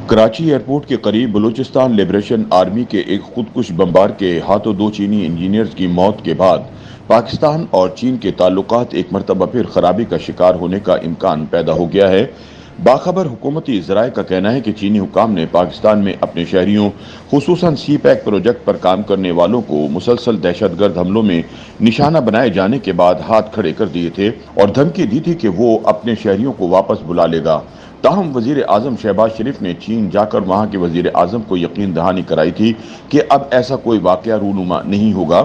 Karachi airport के करीब Balochistan liberation army के एक खुदकुश बमबार के हाथों दो चीनी इंजीनियर्स की मौत के बाद पाकिस्तान और चीन के ताल्लुकात एक मरतबा फिर खराबी का शिकार होने का इम्कान पैदा हो गया है। बाखबर हुकूमती ज़राए का कहना है कि चीनी हुकाम ने पाकिस्तान में अपने शहरियों खुसूसन सी पैक प्रोजेक्ट पर काम करने वालों को मुसलसल दहशतगर्द हमलों में निशाना बनाए जाने के बाद हाथ खड़े कर दिए थे और धमकी दी थी कि वो अपने शहरियों को वापस बुला लेगा। ताहम वजीर आजम शहबाज शरीफ ने चीन जाकर वहां के वजीर आजम को यकीन दहानी कराई थी कि अब ऐसा कोई वाकया रूनुमा नहीं होगा।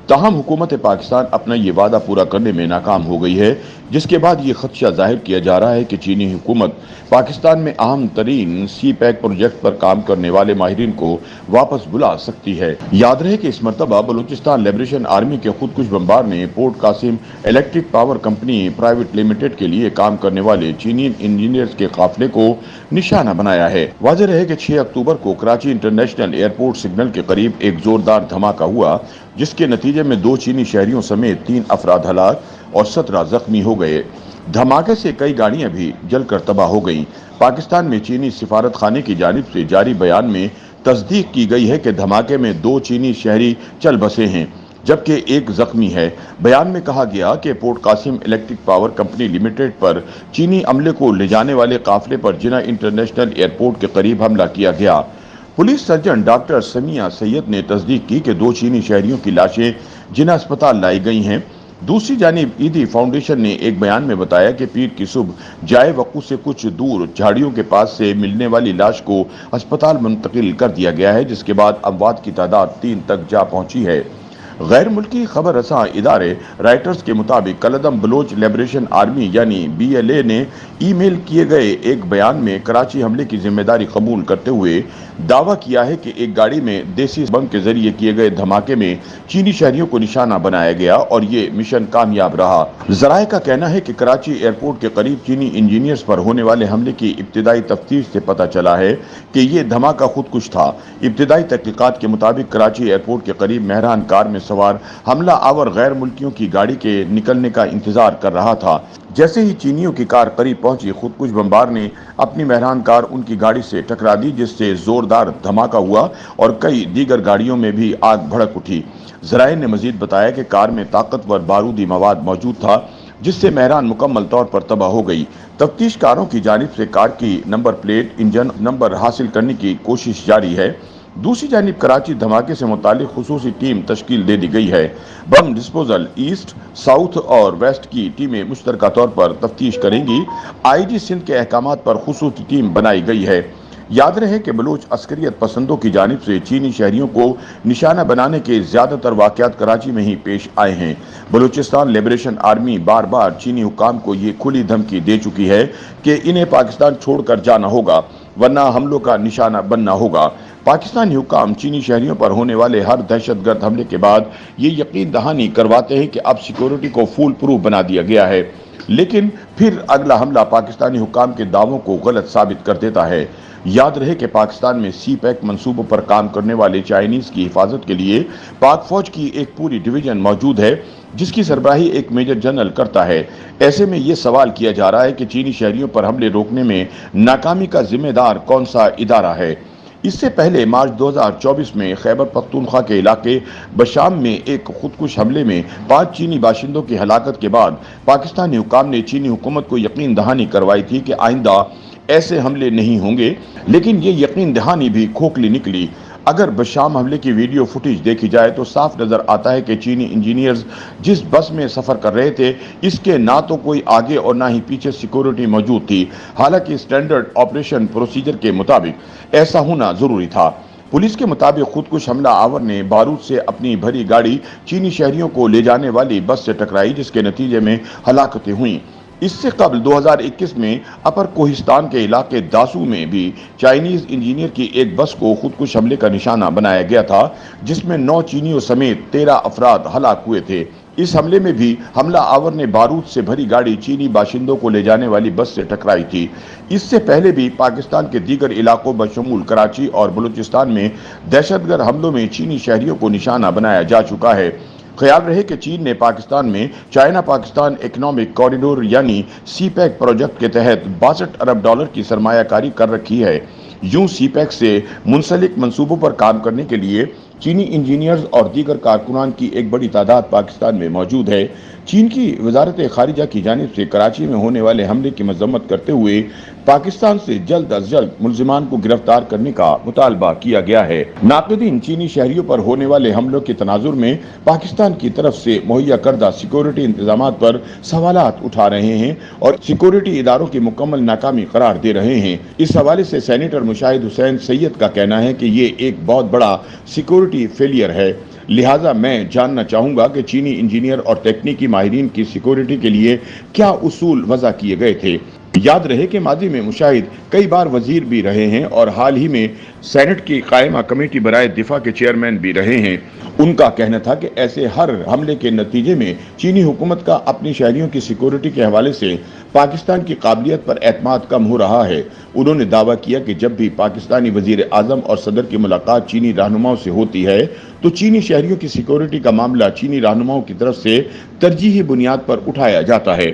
ताहम हुकूमत पाकिस्तान अपना ये वादा पूरा करने में नाकाम हो गई है, जिसके बाद ये खदशा जाहिर किया जा रहा है कि चीनी हुकूमत पाकिस्तान में अहम तरीन सी पैक प्रोजेक्ट पर काम करने वाले माहिरीन को वापस बुला सकती है। याद रहे कि इस मरतबा बलूचिस्तान लिबरेशन आर्मी के खुदकुश बमबार ने port Qasim electric power company private limited के लिए काम करने वाले चीनी इंजीनियर्स के काफिले को निशाना बनाया है। वाज़ेह रहे कि 6 अक्टूबर को कराची इंटरनेशनल एयरपोर्ट सिग्नल के करीब एक जोरदार धमाका हुआ, जिसके नतीजे में 2 चीनी शहरियों समेत 3 अफराद हलाक और 17 जख्मी हो गए। धमाके से कई गाड़ियां भी जलकर तबाह हो गईं। पाकिस्तान में चीनी सिफारत खाने की जानिब से जारी बयान में तस्दीक की गई है कि धमाके में 2 चीनी शहरी चल बसे हैं, जबकि एक जख्मी है। बयान में कहा गया कि port Qasim electric power company limited पर चीनी अमले को ले जाने वाले काफिले पर जिना इंटरनेशनल एयरपोर्ट के करीब हमला किया गया। Police surgeon doctor Samiya Syed ने तस्दीक की कि 2 चीनी शहरियों की लाशें जिना अस्पताल लाई गई हैं। दूसरी जानिब ईदी फाउंडेशन ने एक बयान में बताया कि पीर की सुबह जाए वक़्त से कुछ दूर झाड़ियों के पास से मिलने वाली लाश को अस्पताल मुंतकिल कर दिया गया है, जिसके बाद अमवात की तादाद 3 तक जा पहुंची है। गैर मुल्की खबर रसां इदारे राइटर्स के मुताबिक कलदम बलोच लिबरेशन आर्मी यानी BLA ने ईमेल किए गए एक बयान में कराची हमले की जिम्मेदारी कबूल करते हुए दावा किया है कि एक गाड़ी में देसी बम के जरिए किए गए धमाके में चीनी शहरियों को निशाना बनाया गया और ये मिशन कामयाब रहा। जराए का कहना है कि कराची एयरपोर्ट के करीब चीनी इंजीनियर्स पर होने वाले हमले की इब्तिदाई तफ्तीश से पता चला है कि ये धमाका खुदकुश था। इब्तिदाई तहकीकात के मुताबिक कराची एयरपोर्ट के करीब मेहरान कार में सवार हमला आवर गैर मुल्कियों की गाड़ी के निकलने का इंतजार कर रहा था। जैसे ही चीनियों की कार करीब पहुंची, खुदकुश बमबार ने अपनी मेहरान कार उनकी गाड़ी से टकरा दी, जिससे जोरदार धमाका हुआ और कई दीगर गाड़ियों में भी आग भड़क उठी। जराए ने मजीद बताया कि कार में ताकतवर बारूदी मवाद मौजूद था, जिससे मेहरान मुकम्मल तौर पर तबाह हो गई। तफ्तीशकारों की जानिब से कार की नंबर प्लेट, इंजन नंबर हासिल करने की कोशिश जारी है। दूसरी जानिब कराची धमाके से मुतालिक खुसूसी टीम तश्कील दे दी गई है। बम डिस्पोजल ईस्ट, साउथ और वेस्ट की टीमें मुश्तरका तौर पर तफ्तीश करेंगी। IG सिंध के अहकामात पर खुसूसी टीम बनाई गई है। याद रहे कि बलूच अस्करियत पसंदों की जानिब से चीनी शहरियों को निशाना बनाने के ज्यादातर वाकयात कराची में ही पेश आए हैं। बलूचिस्तान लिबरेशन आर्मी बार बार चीनी हुकाम को ये खुली धमकी दे चुकी है कि इन्हें पाकिस्तान छोड़कर जाना होगा, वरना हमलों का निशाना बनना होगा। पाकिस्तानी हुकाम चीनी शहरियों पर होने वाले हर दहशतगर्द हमले के बाद ये यकीन दहानी करवाते हैं कि अब सिक्योरिटी को फूल प्रूफ बना दिया गया है, लेकिन फिर अगला हमला पाकिस्तानी हुकाम के दावों को गलत साबित कर देता है। याद रहे कि पाकिस्तान में सी पैक मंसूबों पर काम करने वाले चाइनीज की हिफाजत के लिए पाक फौज की एक पूरी डिवीजन मौजूद है, जिसकी सरबराही एक मेजर जनरल करता है। ऐसे में ये सवाल किया जा रहा है कि चीनी शहरियों पर हमले रोकने में नाकामी का जिम्मेदार कौन सा इदारा है। इससे पहले मार्च 2024 में खैबर पख्तूनख्वा के इलाके बशाम में एक खुदकुश हमले में 5 चीनी बाशिंदों की हलाकत के बाद पाकिस्तानी हुकाम ने चीनी हुकूमत को यकीन दहानी करवाई थी कि आइंदा ऐसे हमले नहीं होंगे, लेकिन ये यकीन दहानी भी खोखली निकली। अगर बशाम हमले की वीडियो फुटेज देखी जाए तो साफ नजर आता है कि चीनी इंजीनियर्स जिस बस में सफर कर रहे थे, इसके ना तो कोई आगे और ना ही पीछे सिक्योरिटी मौजूद थी। हालांकि स्टैंडर्ड ऑपरेशन प्रोसीजर के मुताबिक ऐसा होना जरूरी था। पुलिस के मुताबिक खुदकुश हमला आवर ने बारूद से अपनी भरी गाड़ी चीनी शहरियों को ले जाने वाली बस से टकराई, जिसके नतीजे में हलाकतें हुई। इससे कबल 2021 में अपर कोहिस्तान के इलाके दासू में भी चाइनीज इंजीनियर की एक बस को खुदकुश हमले का निशाना बनाया गया था, जिसमें 9 चीनियों समेत 13 अफराद हलाक हुए थे। इस हमले में भी हमला आवर ने बारूद से भरी गाड़ी चीनी बाशिंदों को ले जाने वाली बस से टकराई थी। इससे पहले भी पाकिस्तान के दीगर इलाकों बशमूल कराची और बलूचिस्तान में दहशतगर्द हमलों में चीनी शहरियों को निशाना बनाया जा चुका है। ख्याल रहे कि चीन ने पाकिस्तान में चाइना पाकिस्तान इकोनॉमिक कॉरिडोर यानी सी पैक प्रोजेक्ट के तहत $62 अरब की सरमायाकारी कर रखी है। यूं सीपैक से मुंसलिक मंसूबों पर काम करने के लिए चीनी इंजीनियर्स और दीगर कारकुनान की एक बड़ी तादाद पाकिस्तान में मौजूद है। चीन की वजारत खारिजा की जानिब से कराची में होने वाले हमले की मजम्मत करते हुए पाकिस्तान से जल्द अज जल्द मुल्जिमान को गिरफ्तार करने का मुतालबा किया गया है। नाक़िदीन चीनी शहरियों पर होने वाले हमलों के तनाजुर में पाकिस्तान की तरफ से मुहैया करदा सिक्योरिटी इंतजामात पर सवालात उठा रहे हैं और सिक्योरिटी इदारों की मुकम्मल नाकामी करार दे रहे हैं। इस हवाले से सेनेटर मुशाहिद हुसैन सैयद का कहना है कि ये एक बहुत बड़ा सिक्योरिटी फेलियर है। लिहाजा मैं जानना चाहूंगा कि चीनी इंजीनियर और तकनीकी माहिरीन की सिक्योरिटी के लिए क्या उसूल वज़ा किए गए थे। याद रहे कि माजी में मुशाहिद कई बार वजीर भी रहे हैं और हाल ही में सेनेट की कायमा कमेटी बराए दिफा के चेयरमैन भी रहे हैं। उनका कहना था कि ऐसे हर हमले के नतीजे में चीनी हुकूमत का अपनी शहरियों की सिक्योरिटी के हवाले से पाकिस्तान की काबिलियत पर एतमाद कम हो रहा है। उन्होंने दावा किया कि जब भी पाकिस्तानी वजीर आजम और सदर की मुलाकात चीनी रहनुमाओं से होती है तो चीनी शहरियों की सिक्योरिटी का मामला चीनी रहनुमाओं की तरफ से तरजीही बुनियाद पर उठाया जाता है।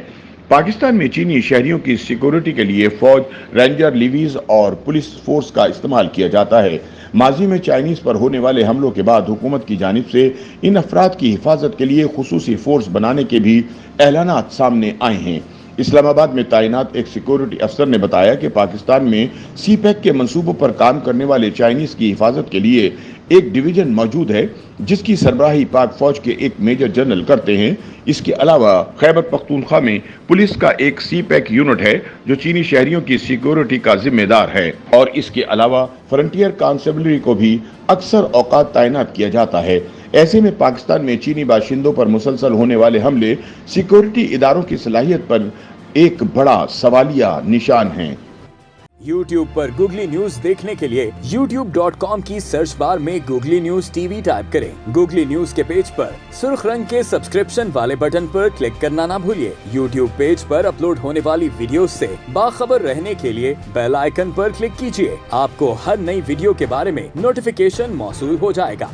पाकिस्तान में चीनी शहरियों की सिक्योरिटी के लिए फौज, रेंजर, लिवीज और पुलिस फोर्स का इस्तेमाल किया जाता है। माजी में चाइनीज पर होने वाले हमलों के बाद हुकूमत की जानिब से इन अफराद की हिफाजत के लिए खुसूसी फोर्स बनाने के भी ऐलानात सामने आए हैं। इस्लामाबाद में तैनात एक सिक्योरिटी अफसर ने बताया कि पाकिस्तान में सीपैक के मंसूबों पर काम करने वाले चाइनीज की हिफाजत के लिए एक डिवीजन मौजूद है जिसकी सरबराही पाक फौज के एक मेजर जनरल करते हैं। इसके अलावा खैबर पख्तूनख्वा में पुलिस का एक सीपैक यूनिट है जो चीनी शहरियों की सिक्योरिटी का जिम्मेदार है और इसके अलावा फ्रंटियर कांस्टेबलरी को भी अक्सर औकात तैनात किया जाता है। ऐसे में पाकिस्तान में चीनी बाशिंदों पर मुसलसल होने वाले हमले सिक्योरिटी इदारों की सलाहियत पर एक बड़ा सवालिया निशान है। YouTube पर गूगली न्यूज देखने के लिए youtube.com की सर्च बार में गूगली न्यूज टीवी टाइप करें। गूगली न्यूज के पेज पर सुर्ख रंग के सब्सक्रिप्शन वाले बटन पर क्लिक करना ना भूलिए। YouTube पेज पर अपलोड होने वाली वीडियोस से बाखबर रहने के लिए बेल आइकन पर क्लिक कीजिए। आपको हर नई वीडियो के बारे में नोटिफिकेशन मौसूल हो जाएगा।